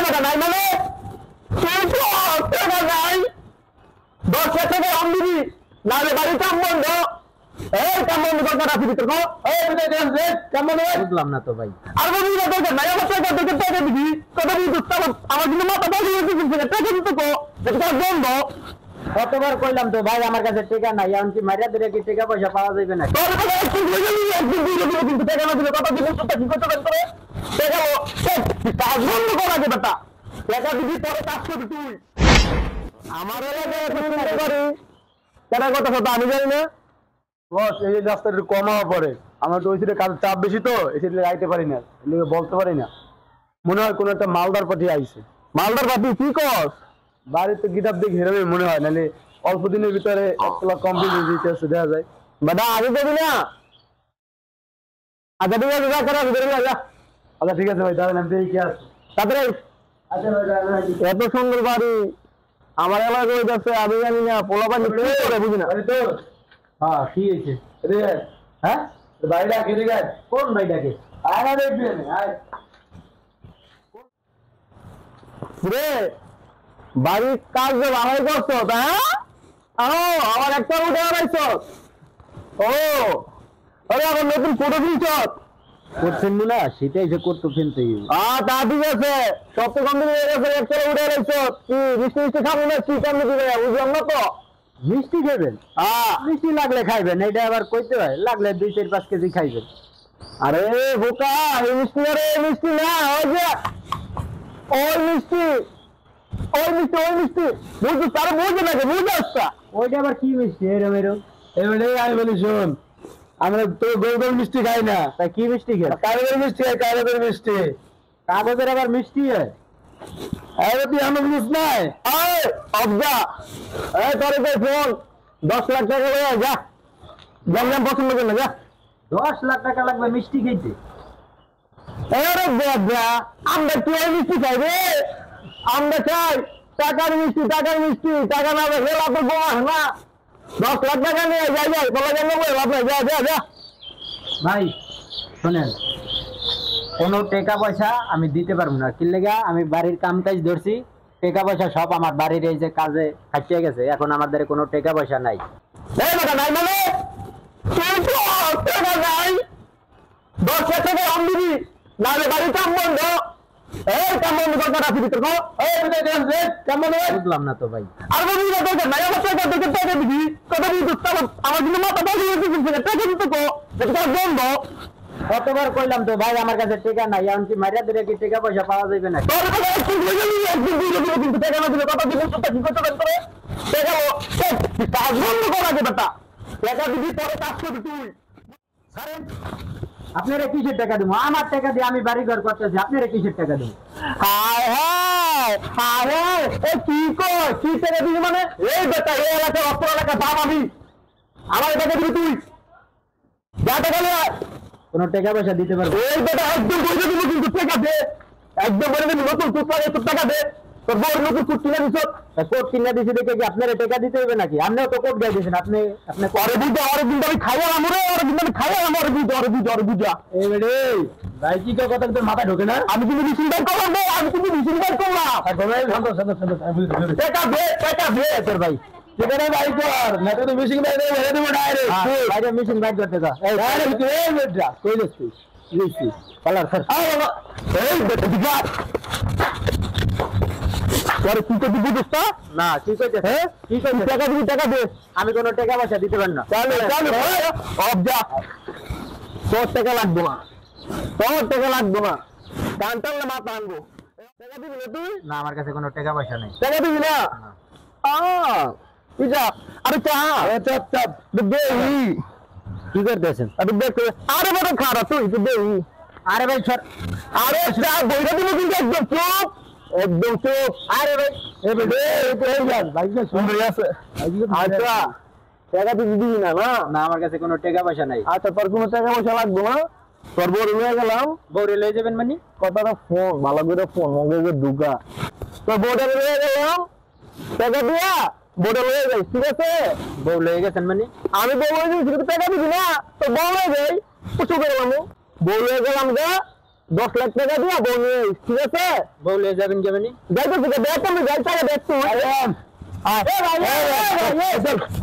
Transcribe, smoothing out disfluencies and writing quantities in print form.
টাকা নাই মানে টাকা নাই 10 লাখ টাকা আম দিবি নাহলে বাড়ি কাম বন্ধ এই কাম বন্ধ কর টাকা দিবি তো কাম বন্ধ বুঝলাম না তো ভাই। আর বলি না টাকা নাই আমার টাকা দিবি কত দিবি তো আমার কিন্তু মাথা বন্ধ হয়ে গেছে টাকা দিতে কো এটা বন্ধ কতবার কইলাম তো ভাই আমার কাছে টাকা নাই, এমনকি মারিয়া ধরে কি টাকা পয়সা পাওয়া যাবে না? তোর কথা একটু বুঝে নিবি একদিন বুঝে নিবি কিন্তু টাকা না দিলে কত দিবি তো কি করতে পারবে টাকা কাজ বন্ধ করা যাবে বেটা টাকা দিবি পরে কাজ করবি তুই আমার এলাকায় এখন চিন্তা করি টাকা কত কত আমি জানি না বস এই রাস্তাটা একটু কম হওয়া পরে আমার তো ওই সাইডে কাজ চাপ বেশি তো এই সাইডে যাইতে পারি না, বলতে পারি না। মনে হয় কোনো একটা মালদার পার্টি আইছে। মালদার পাতি কি কস বাড়িতে গিটার দিয়ে ঘেরাবে মনে হয়, নাহলে অল্প দিনের ভিতরে 1 লাখ কমপ্লিট হয়ে যেতে দেখা যায়। বেটা আগে দেবি না আচ্ছা ঠিক আছে যা করা যা আচ্ছা ঠিক আছে ভাই, তাহলে আমি দেখি কি আছে। তারপরে আচ্ছা ভাই এত সুন্দর বাড়ি আমার এলাকায় হয়ে যাচ্ছে আমি জানি না পোলা পানি কি করে বুঝি না তো হ্যাঁ কি হয়েছে? রে হ্যাঁ ভাইটা কেটে গেছে। কোন ভাইটাকে? আয় না দেখবি আয় রে বাড়ির কাজ যে ভালোই করছো হ্যাঁ আমার একটা উঠে আড়াইছ ও আরে আমার নতুন ফটো দিচ্ছ করছেন না সেটাই যে করতো ফেলতে তা ঠিক আছে সব তো কমপ্লিট হয়ে গেছে একটা উঠে আড়াইছ কি মিষ্টি মিষ্টি খাবো না কি কেমন দিবে বুঝলাম না তো মিষ্টি খাবেন? মিষ্টি লাগলে খাইবেন, এটা আবার কইতে হয় লাগলে 2-4-5 কেজি খাইবেন। আরে বোকা এই মিষ্টি আরে মিষ্টি না ওই যে ওই মিষ্টি বুঝছিস তারা বুঝে নাকি বুঝে আসতা ওইটা আবার কি মিষ্টি এরম এরম? এবারে আমি বলি শোন, আমরা তো গরুর মিষ্টি খাই না, তা কি মিষ্টি খাই? কাগজের মিষ্টি খাই, কাগজের মিষ্টি। কাগজের আবার মিষ্টি হয়? আরে তুই আমার বুঝ নাই অবজা তোর ফোন 10 লাখ টাকা লয়ে যা জানলাম পছন্দ করে যা 10 লাখ টাকা লাগবে মিষ্টি খাইতে? আরে বাবা আমরা কি ওই মিষ্টি খাই রে আমরা চাই টাকার মিষ্টি টাকা না হলে লাভ গোয়া না 10 লাখ টাকা নিয়ে যাই বলা গেল লাভ নাই যা ভাই শোনেন, কোনো টাকা পয়সা আমি দিতে পারবো না। কি লেগা? আমি বাড়ির কাম কাজ ধরছি, টাকা পয়সা সব আমার বাড়ির এই যে কাজে খাটিয়ে গেছে, এখন আমাদের কোনো টাকা পয়সা নাই। এই টাকা নাই মানে টাকা নাই 10 লাখ টাকা আম দিবি নাহলে বাড়ি কাম বন্ধ এই কাম বন্ধ কর টাকা দিবি তো কাম বন্ধ বুঝলাম না তো ভাই। আর বলি না টাকা নাই আমার টাকা দিবি কত দিবি তো আমার কিন্তু মাথা বন্ধ হয়ে গেছে টাকা দিতে কো এটা বন্ধ কতবার কইলাম তো ভাই আমার কাছে টাকা নাই, এমনকি মারিয়া ধরে কি টাকা পয়সা পাওয়া যাবে না? তোর কথা একটু বুঝে নিবি একদিন বুঝে নিবি কিন্তু টাকা না দিলে কত দিবি তো কি করতে পারবে টাকা কাজ বন্ধ করা যাবে বেটা টাকা দিবি পরে কাজ করবি তুই আপনারা কিসের টাকা দেবো? আমার টাকা দিয়ে আমি বাড়ি ঘর করতেছি, আপনারা কিসের টাকা দেবো? কি কর কি টাকা দিবি মানে এই বেটা এই এলাকা অস্ত্র এলাকা দাম আমি আমার টাকা দিবি তুই যা টাকা নিয়ে কোনো টাকা পয়সা দিতে পারবো? এই বেটা একদম বলে দিবি কিন্তু টাকা দে একদম বলে দিবি নতুন তোর টাকা দে তোর বড় নতুন কুট কিনে দিছ কোর্ট কিনে দিছি দেখে কি আপনারা টাকা দিতে হবে নাকি? আপনিও তো কোর্ট গাই দিয়েছেন, আপনি পরে বুঝা ওরে কিন্তু আমি খাইয়া আমরে ওরে কিন্তু আমি খাইয়া আমার বুঝা এই বেড়ে ভাই কি কথা তোর মাথা ঢোকে না? আমি কিন্তু মিছিল বাইর করলাম আমি কিন্তু মিছিল বাইর করলাম টাকা দে তোর ভাই সেখানে ভাই কর না তো মিশিং ভাই ধরে দেবো ডাইরেক্ট বাইরে মেশিন বাইর করতে দাও। এই ডাইরেক্ট এই বেটা কই যাচ্ছিস লিখছি কালার স্যার এই বেটা দিগা তোর কি তো দিবি দোস্ত না কি কইতেছে? হ্যাঁ কি কইতেছে? টাকা দে আমি কোনো টাকা পয়সা দিতে পারি না। চল অবজা তোর টাকা লাগবে না কান টানলে মাথা আনবো টাকা দিবি না তুই না আমার কাছে কোনো টাকা পয়সা নেই। টাকা দিবি না যা আরে চা চাপ দে কি করতেছেন? আরে দেখ আরে বড় খারাপ তুই দে আরে ভাই সর, আরে চা বইরা দিবি কিন্তু একদম চুপ আরে ভাই এই ভাই সুন্দর আছে আচ্ছা টাকা তো দিবি না না আমার কাছে কোনো টাকা পয়সা নাই। আচ্ছা তোর কোনো টাকা পয়সা লাগবে না তোর বড় নিয়ে গেলাম বউরে লয়ে যাবেন মানে? কথাটা ফোন ভালো করে ফোন মগে ঢুকা তোর বউটা নিয়ে গেলাম টাকা দিয়া বউটা লয়ে যাই ঠিক আছে বউ লয়ে গেছেন মানে? আমি বউ লয়ে যাই টাকা দিবি না তো বউ লয়ে যাই কিছু করলাম বউ লয়ে গেলাম গা 10 লাখ টাকা দিয়া বউ নিয়ে আইস, ঠিক আছে? বউ লিয়ে যাবেন কেমনি? যাইতে থেকে দেখ, আমি যাই টাকা দেখ তুই। আরে, এ ভাই, এ ভাই, এ ভাই, এ।